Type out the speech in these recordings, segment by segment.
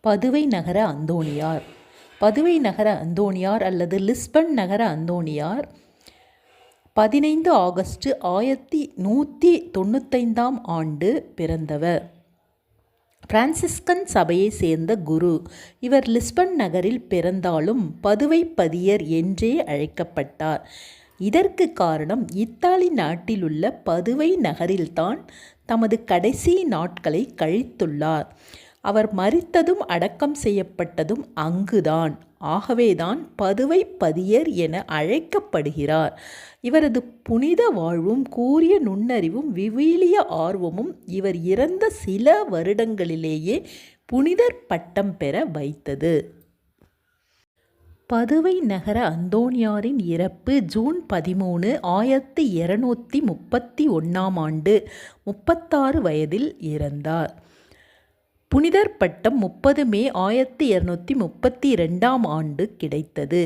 பதுவை நகர அந்தோணியார். பதுவை நகர அந்தோணியார் அல்லது லிஸ்பன் நகர அந்தோணியார் 15 ஆகஸ்ட் 1195 ஆண்டு பிறந்தவர். பிரான்சிஸ்கன் சபையை சேர்ந்த குரு. இவர் லிஸ்பன் நகரில் பிறந்தாலும் பதுவை பதியர் என்றே அழைக்கப்பட்டார். இதற்கு காரணம் இத்தாலி நாட்டிலுள்ள பதுவை நகரில்தான் தமது கடைசி நாட்களை கழித்துள்ளார். அவர் மரித்ததும் அடக்கம் செய்யப்பட்டதும் அங்குதான். ஆகவேதான் பதுவை பதியர் என அழைக்கப்படுகிறார். இவரது புனித வாழ்வும் கூரிய நுண்ணறிவும் விவிலிய ஆர்வமும் இவர் இறந்த சில வருடங்களிலேயே புனிதர் பட்டம் பெற வைத்தது. பதுவை நகர அந்தோணியாரின் இறப்பு ஜூன் 13, 1231 ஆண்டு. 36 வயதில் இறந்தார். புனிதர் பட்டம் 30 மே 1232 ஆண்டு கிடைத்தது.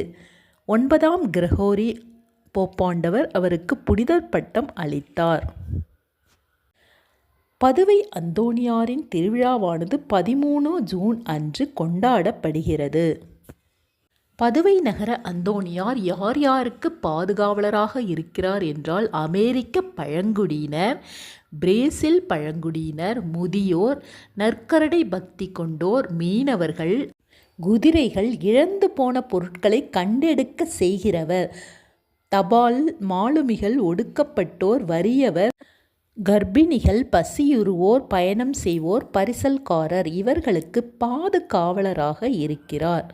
9ஆம் கிரகோரி போப்பாண்டவர் அவருக்கு புனிதர் பட்டம் அளித்தார். பதுவை அந்தோணியாரின் திருவிழாவானது 13 ஜூன் அன்று கொண்டாடப்படுகிறது. பதுவை நகர அந்தோணியார் யார் யாருக்கு பாதுகாவலராக இருக்கிறார் என்றால், அமெரிக்க பழங்குடியினர், பிரேசில் பழங்குடியினர், முதியோர், நற்கரடை பக்தி கொண்டோர், மீனவர்கள், குதிரைகள், இழந்து போன பொருட்களை கண்டெடுக்க செய்கிறவர், தபால் மாலுமிகள், ஒடுக்கப்பட்டோர், வறியவர், கர்ப்பிணிகள், பசியுறுவோர், பயணம் செய்வோர், பரிசல்காரர் இவர்களுக்கு பாதுகாவலராக இருக்கிறார்.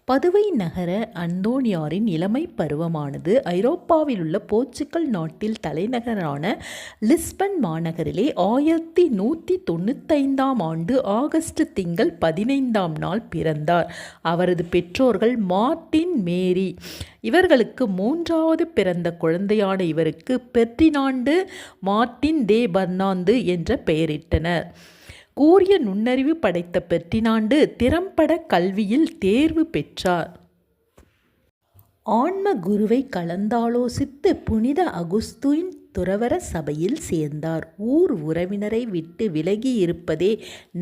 பதுவை நகர அந்தோணியாரின் இளமை பருவமானது ஐரோப்பாவில் உள்ள போர்ச்சுகல் நாட்டில் தலைநகரான லிஸ்பன் மாநகரிலே 1195 ஆண்டு ஆகஸ்ட் திங்கள் 15 பிறந்தார். அவரது பெற்றோர்கள் மார்ட்டின், மேரி. இவர்களுக்கு 3வது பிறந்த குழந்தையான இவருக்கு பெர்டினாண்டு மார்ட்டின் தே பர்னாந்து என்ற பெயரிட்டனர். கூரிய நுண்ணறிவு படைத்த பெர்டினாண்டு திறம்பட கல்வியில் தேர்வு பெற்றார். ஆன்ம குருவை கலந்தாலோசித்து புனித அகுஸ்தீன் துறவற சபையில் சேர்ந்தார். ஊர் உறவினரை விட்டு விலகி இருப்பதே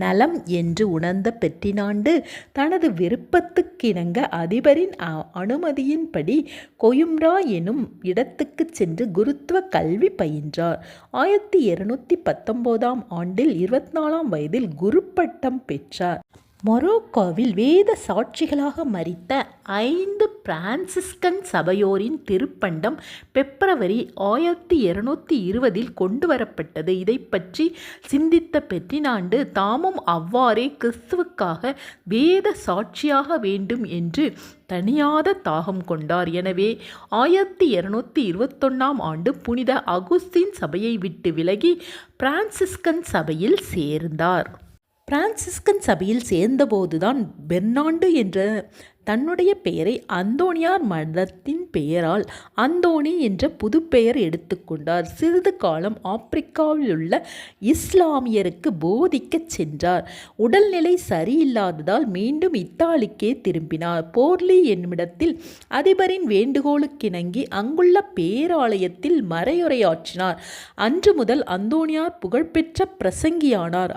நலம் என்று உணர்ந்த பெர்டினாண்டு தனது விருப்பத்துக்கிணங்க அதிபரின் அனுமதியின்படி கொயும்ரா எனும் இடத்துக்கு சென்று குருத்துவ கல்வி பயின்றார். 1219 ஆண்டில் 24 வயதில் குரு பட்டம் பெற்றார். மொரோக்கோவில் வேத சாட்சிகளாக மரித்த 5 பிரான்சிஸ்கன் சபையோரின் திருப்பண்டம் பிப்ரவரி 1220 கொண்டு வரப்பட்டது. இதை பற்றி சிந்தித்த பெர்டினாண்டு தாமும் அவ்வாறே கிறிஸ்துவுக்காக வேத சாட்சியாக வேண்டும் என்று தணியாத தாகம் கொண்டார். எனவே 1221 ஆண்டு புனித அகுஸ்தீன் சபையை விட்டு விலகி பிரான்சிஸ்கன் சபையில் சேர்ந்தார். பிரான்சிஸ்கன் சபையில் சேர்ந்தபோதுதான் பெர்னாண்டு என்ற தன்னுடைய பெயரை அந்தோணியார் மதத்தின் பெயரால் அந்தோணி என்ற புது பெயர் எடுத்துக்கொண்டார். சிறிது காலம் ஆப்பிரிக்காவில் உள்ள இஸ்லாமியருக்கு போதிக்கச் சென்றார். உடல்நிலை சரியில்லாததால் மீண்டும் இத்தாலிக்கே திரும்பினார். போர்லி என்னுமிடத்தில் அதிபரின் வேண்டுகோளுக்கிணங்கி அங்குள்ள பேராலயத்தில் மறையுரையாற்றினார். அன்று முதல் அந்தோணியார் புகழ்பெற்ற பிரசங்கியானார்.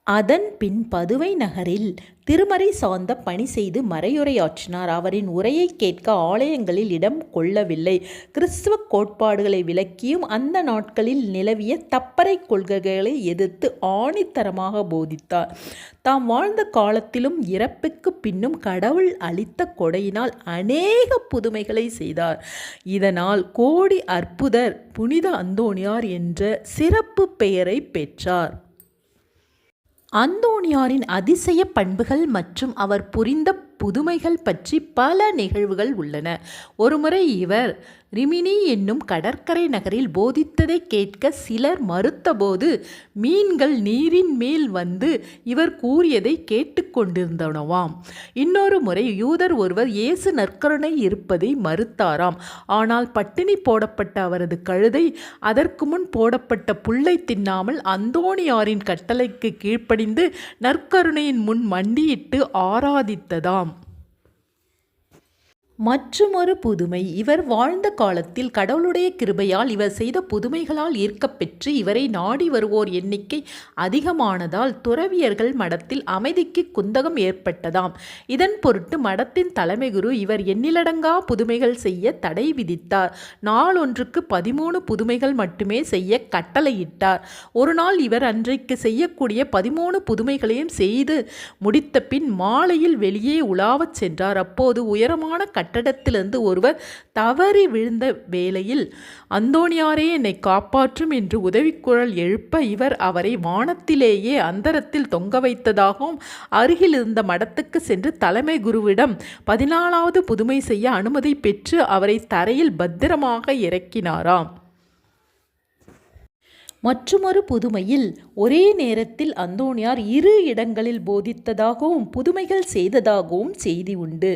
அதன் பின் பதுவை நகரில் திருமறை சார்ந்த பணி செய்து மறையுரையாற்றினார். அவரின் உரையை கேட்க ஆலயங்களில் இடம் கொள்ளவில்லை. கிறிஸ்துவ கோட்பாடுகளை விளக்கியும் அந்த நாட்களில் நிலவிய தப்பறை கொள்கைகளை எதிர்த்து ஆணித்தரமாக போதித்தார். தாம் வாழ்ந்த காலத்திலும் இறப்புக்கு பின்னும் கடவுள் அளித்த கொடையினால் அநேக புதுமைகளை செய்தார். இதனால் கோடி அற்புதர், புனித அந்தோணியார் என்ற சிறப்பு பெயரை பெற்றார். அந்தோணியாரின் அதிசய பண்புகள் மற்றும் அவர் புரிந்த புதுமைகள் பற்றி பல நிகழ்வுகள் உள்ளன. ஒருமுறை இவர் ரிமினி என்னும் கடற்கரை நகரில் போதித்ததை கேட்க சிலர் மறுத்தபோது மீன்கள் நீரின் மேல் வந்து இவர் கூறியதை கேட்டுக்கொண்டிருந்தனவாம். இன்னொரு முறை யூதர் ஒருவர் இயேசு நற்கருணை இருப்பதை மறுத்தாராம். ஆனால் பட்டினி போடப்பட்ட அவரது கழுதை அதற்கு முன் போடப்பட்ட புல்லை தின்னாமல் அந்தோணியாரின் கட்டளைக்கு கீழ்ப்படிந்து நற்கருணையின் முன் மண்டியிட்டு ஆராதித்ததாம். மற்றுமொரு புதுமை. இவர் வாழ்ந்த காலத்தில் கடவுளுடைய கிருபையால் இவர் செய்த புதுமைகளால் ஈர்க்கப்பெற்று இவரை நாடி வருவோர் எண்ணிக்கை அதிகமானதால் துறவியர்கள் மடத்தில் அமைதிக்கு குந்தகம் ஏற்பட்டதாம். இதன் பொருட்டு மடத்தின் தலைமை குரு இவர் எண்ணிலடங்கா புதுமைகள் செய்ய தடை விதித்தார். நாளொன்றுக்கு 13 புதுமைகள் மட்டுமே செய்ய கட்டளையிட்டார். ஒரு நாள் இவர் அன்றைக்கு செய்யக்கூடிய 13 புதுமைகளையும் செய்து முடித்த பின் மாலையில் வெளியே உலாவச் சென்றார். அப்போது உயரமான கட்டடத்திலிருந்து ஒருவர் தவறி விழுந்த வேளையில், அந்தோணியாரே என்னை காப்பாற்றும் என்று உதவிக்குரல் எழுப்ப இவர் அவரை வானத்திலேயே அந்தரத்தில் தொங்க வைத்ததாகவும் அருகில் இருந்த மடத்துக்கு சென்று தலைமை குருவிடம் 14வது புதுமை செய்ய அனுமதி பெற்று அவரை தரையில் பத்திரமாக இறக்கினாராம். மற்றுமொரு புதுமையில் ஒரே நேரத்தில் அந்தோணியார் 2 இடங்களில் போதித்ததாகவும் புதுமைகள் செய்ததாகவும் செய்தி உண்டு.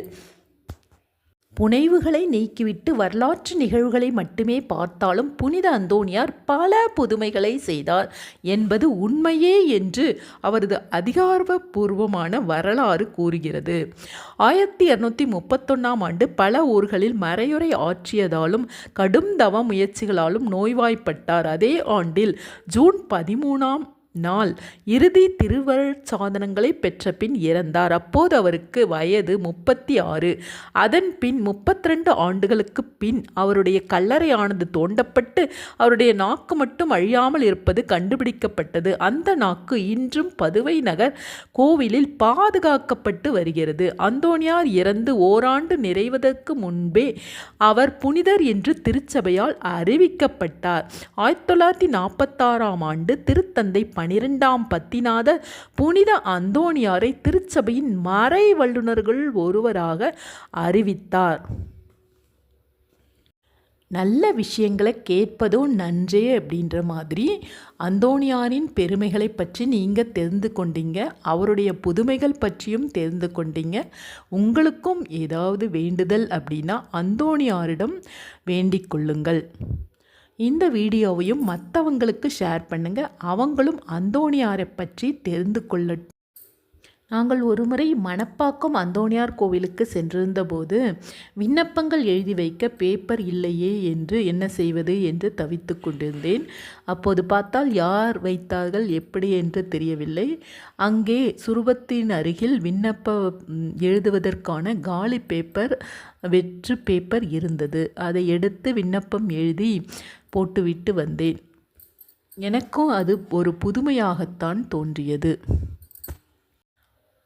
புனைவுகளை நீக்கிவிட்டு வரலாற்று நிகழ்வுகளை மட்டுமே பார்த்தாலும் புனித அந்தோணியார் பல புதுமைகளை செய்தார் என்பது உண்மையே என்று அவரது அதிகாரபூர்வமான வரலாறு கூறுகிறது. 1231ஆம் ஆண்டு பல ஊர்களில் மறையுறை ஆற்றியதாலும் கடும் தவ முயற்சிகளாலும் நோய்வாய்ப்பட்டார். அதே ஆண்டில் ஜூன் 13ஆம் நாள் இறுதி திருவருட்சாதனங்களை பெற்ற பின் இறந்தார். அப்போது அவருக்கு வயது 36. அதன் பின் 32 ஆண்டுகளுக்கு பின் அவருடைய கல்லறையானது தோண்டப்பட்டு அவருடைய நாக்கு மட்டும் அழியாமல் இருப்பது கண்டுபிடிக்கப்பட்டது. அந்த நாக்கு இன்றும் பதுவை நகர் கோவிலில் பாதுகாக்கப்பட்டு வருகிறது. அந்தோணியார் இறந்து ஓராண்டு நிறைவதற்கு முன்பே அவர் புனிதர் என்று திருச்சபையால் அறிவிக்கப்பட்டார். 1946ஆம் ஆண்டு திருத்தந்தை 12ஆம் பத்திநாதர் புனித அந்தோணியாரை திருச்சபையின் மறை வல்லுநர்கள் ஒருவராக அறிவித்தார். நல்ல விஷயங்களை கேட்பதும் நன்றே அப்படின்ற மாதிரி அந்தோணியாரின் பெருமைகளை பற்றி நீங்கள் தெரிந்து கொண்டீங்க. அவருடைய புதுமைகள் பற்றியும் தெரிந்து கொண்டீங்க. உங்களுக்கும் ஏதாவது வேண்டுதல் அப்படின்னா அந்தோணியாரிடம் வேண்டிக் கொள்ளுங்கள். இந்த வீடியோவையும் மற்றவங்களுக்கு ஷேர் பண்ணுங்கள். அவங்களும் அந்தோணியாரை பற்றி தெரிந்து கொள்ளட்டும். நாங்கள் ஒருமுறை மணப்பாக்கம் அந்தோணியார் கோவிலுக்கு சென்றிருந்த போது விண்ணப்பங்கள் எழுதி வைக்க பேப்பர் இல்லையே என்று என்ன செய்வது என்று தவித்து கொண்டிருந்தேன். அப்போது பார்த்தால் யார் வைத்தார்கள் எப்படி என்று தெரியவில்லை. அங்கே சுரூபத்தின் அருகில் விண்ணப்பம் எழுதுவதற்கான காலி பேப்பர் வெற்று பேப்பர் இருந்தது. அதை எடுத்து விண்ணப்பம் எழுதி போட்டுவிட்டு வந்தேன். எனக்கும் அது ஒரு புதுமையாகத்தான் தோன்றியது.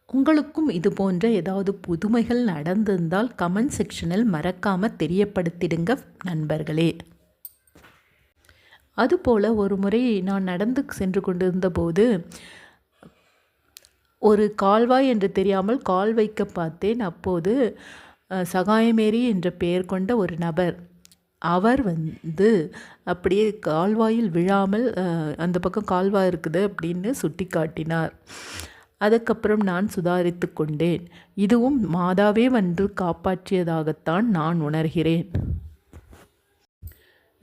உங்களுக்கும் இது போன்ற ஏதாவது புதுமைகள் நடந்திருந்தால் கமெண்ட் செக்ஷனில் மறக்காமல் தெரியப்படுத்திடுங்க நண்பர்களே. அதுபோல் ஒரு முறை நான் நடந்து சென்று கொண்டிருந்த போது ஒரு கால்வாய் என்று தெரியாமல் கால் வைக்க பார்த்தேன். அப்போது சகாயமேரி என்ற பெயர் கொண்ட ஒரு நபர், அவர் அப்படியே கால்வாயில் விழாமல் அந்த பக்கம் கால்வாய் இருக்குது அப்படின்னு சுட்டி காட்டினார். அதுக்கப்புறம் நான் சுதாரித்து கொண்டேன். இதுவும் மாதாவே வந்து காப்பாற்றியதாகத்தான் நான் உணர்கிறேன்.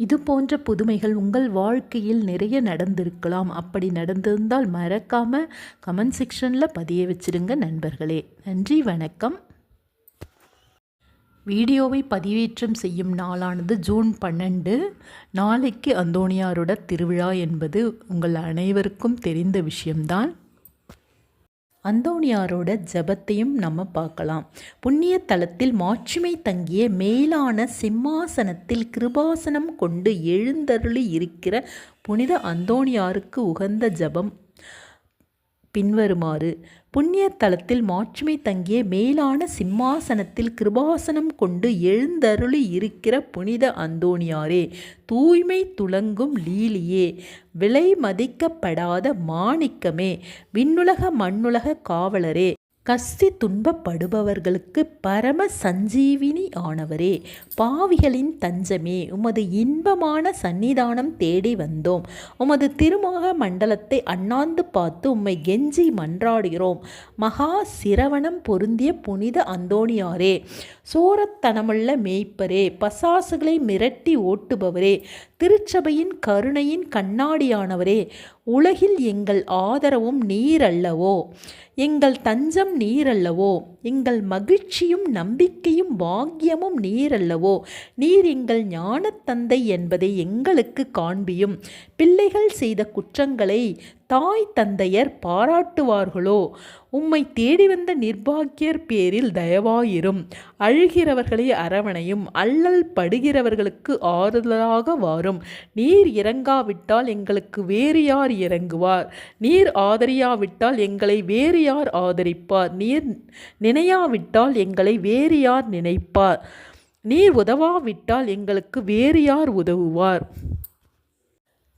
இது போன்ற புதுமைகள் உங்கள் வாழ்க்கையில் நிறைய நடந்திருக்கலாம். அப்படி நடந்திருந்தால் மறக்காமல் கமெண்ட் செக்ஷனில் பதிய வச்சிருங்க நண்பர்களே. நன்றி, வணக்கம். வீடியோவை பதிவேற்றம் செய்யும் நாளானது ஜூன் 12. நாளைக்கு அந்தோணியாரோட திருவிழா என்பது உங்கள் அனைவருக்கும் தெரிந்த விஷயம்தான். அந்தோணியாரோட ஜபத்தையும் நம்ம பார்க்கலாம். புண்ணிய தலத்தில் மாட்சிமை தங்கிய மேலான சிம்மாசனத்தில் கிருபாசனம் கொண்டு எழுந்தருளி இருக்கிற புனித அந்தோணியாருக்கு உகந்த ஜபம் பின்வருமாறு. புண்ணிய தலத்தில் மாட்சிமை தங்கிய மேலான சிம்மாசனத்தில் கிருபாசனம் கொண்டு எழுந்தருளி இருக்கிற புனித அந்தோணியாரே, தூய்மை துலங்கும் லீலியே, விலை மதிக்கப்படாத மாணிக்கமே, விண்ணுலக மண்ணுலக காவலரே, கஸ்தி துன்பப்படுபவர்களுக்கு பரம சஞ்சீவினி ஆனவரே, பாவிகளின் தஞ்சமே, உமது இன்பமான சன்னிதானம் தேடி வந்தோம். உமது திருமுக மண்டலத்தை அண்ணாந்து பார்த்து உம்மை கெஞ்சி மன்றாடுகிறோம். மகா சிரவணம் பொருந்திய புனித அந்தோணியாரே, சோரத்தனமுள்ள மேய்ப்பரே, பசாசுகளை மிரட்டி ஓட்டுபவரே, திருச்சபையின் கருணையின் கண்ணாடியானவரே, உலகில் எங்கள் ஆதரவும் நீரல்லவோ, எங்கள் தஞ்சம் நீரல்லவோ, எங்கள் மகிழ்ச்சியும் நம்பிக்கையும் பாக்கியமும் நீர் அல்லவோ. நீர் எங்கள் ஞான தந்தை என்பதை எங்களுக்கு காண்பியும். பிள்ளைகள் செய்த குற்றங்களை தாய் தந்தையர் பாராட்டுவார்களோ? உம்மை தேடி வந்த நிர்பாக்கியர் பேரில் தயவாயிரும். அழுகிறவர்களை அரவணையும். அல்லல் படுகிறவர்களுக்கு ஆறுதலாக வாரும். நீர் இறங்காவிட்டால் எங்களுக்கு வேறு யார் இறங்குவார்? நீர் ஆதரியாவிட்டால் எங்களை வேறு யார் ஆதரிப்பார்? நீர் நினையாவிட்டால் எங்களை வேறு யார் நினைப்பார்? நீர் உதவாவிட்டால் எங்களுக்கு வேறு யார் உதவுவார்?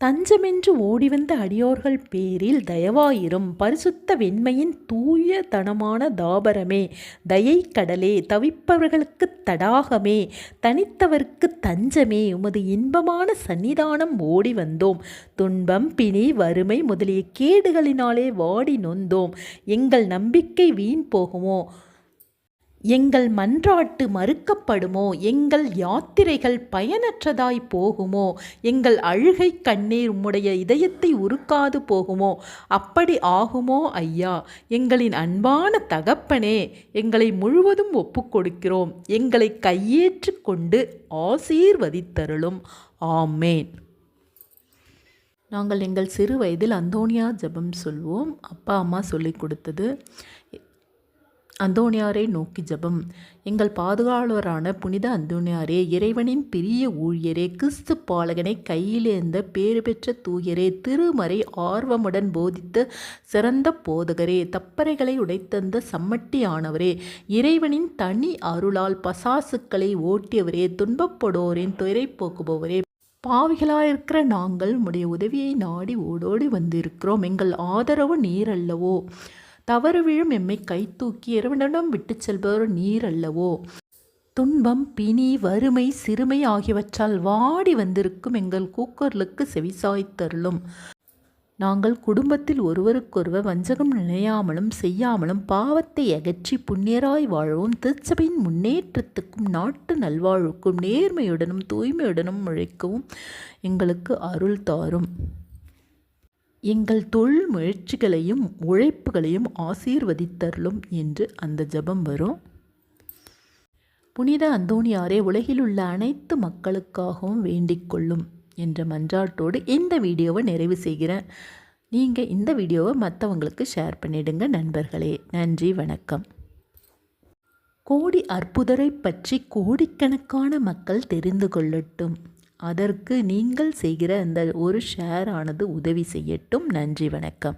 தஞ்சமென்று ஓடிவந்த அடியோர்கள் பேரில் தயவாயிரும். பரிசுத்த வெண்மையின் தூய தனமான தாபரமே, தயை கடலே, தவிப்பவர்களுக்கு தடாகமே, தனித்தவர்க்கு தஞ்சமே, உமது இன்பமான சன்னிதானம் ஓடி வந்தோம். துன்பம் பிணி வறுமை முதலிய கேடுகளினாலே வாடி நொந்தோம். எங்கள் நம்பிக்கை வீண் போகுமோ? எங்கள் மன்றாட்டு மறுக்கப்படுமோ? எங்கள் யாத்திரைகள் பயனற்றதாய் போகுமோ? எங்கள் அழுகை கண்ணீர் உம்முடைய இதயத்தை உருக்காது போகுமோ? அப்படி ஆகுமோ ஐயா? எங்களின் அன்பான தகப்பனே, எங்களை முழுவதும் ஒப்புக்கொடுக்கிறோம். எங்களை கையேற்று கொண்டு ஆசீர்வதித்தருளும். ஆமேன். நாங்கள் எங்கள் சிறு வயதில் அந்தோனியா ஜெபம் சொல்வோம். அப்பா அம்மா சொல்லி கொடுத்தது. அந்தோனியாரை நோக்கி ஜெபம். எங்கள் பாதுகாவலரான புனித அந்தோனியாரே, இறைவனின் பிரிய ஊழியரே, கிறிஸ்து பாலகனை கையிலேந்த பேறு பெற்ற தூயரே, திருமறை ஆர்வமுடன் போதித்த சிறந்த போதகரே, தப்பறைகளை உடைத்தந்த சம்மட்டியானவரே, இறைவனின் தனி அருளால் பசாசுக்களை ஓட்டியவரே, துன்பப்படுவோரின் துயரை போக்குபவரே, பாவிகளாயிருக்கிற நாங்கள் உம்முடைய உதவியை நாடி ஓடோடி வந்திருக்கிறோம். எங்கள் ஆதரவு நீர் அல்லவோ? தவறு விழும் எம்மை கை தூக்கி இறைவனிடம் விட்டு செல்பவர் நீர் அல்லவோ? துன்பம் பிணி வறுமை சிறுமை ஆகியவற்றால் வாடி வந்திருக்கும் எங்கள் கூக்குரலுக்கு செவிசாய்த்தருளும். நாங்கள் குடும்பத்தில் ஒருவருக்கொருவர் வஞ்சகம் நினையாமலும் செய்யாமலும் பாவத்தை அகற்றி புண்ணியராய் வாழவும், திருச்சபையின் முன்னேற்றத்துக்கும் நாட்டு நல்வாழ்வுக்கும் நேர்மையுடனும் தூய்மையுடனும் உழைக்கவும் எங்களுக்கு அருள் தாரும். எங்கள் தொழில் முயற்சிகளையும் உழைப்புகளையும் ஆசீர்வதித்தருளும் என்று அந்த ஜெபம் வரும். புனித அந்தோனியாரே, உலகில் உள்ள அனைத்து மக்களுக்காகவும் வேண்டிக் கொள்ளும் என்ற மன்றாட்டோடு இந்த வீடியோவை நிறைவு செய்கிறேன். நீங்கள் இந்த வீடியோவை மற்றவங்களுக்கு ஷேர் பண்ணிடுங்க நண்பர்களே. நன்றி, வணக்கம். கோடி அற்புதரை பற்றி கோடிக்கணக்கான மக்கள் தெரிந்து கொள்ளட்டும். அதற்கு நீங்கள் செய்கிற அந்த ஒரு ஷேர் ஆனது உதவி செய்யட்டும். நன்றி, வணக்கம்.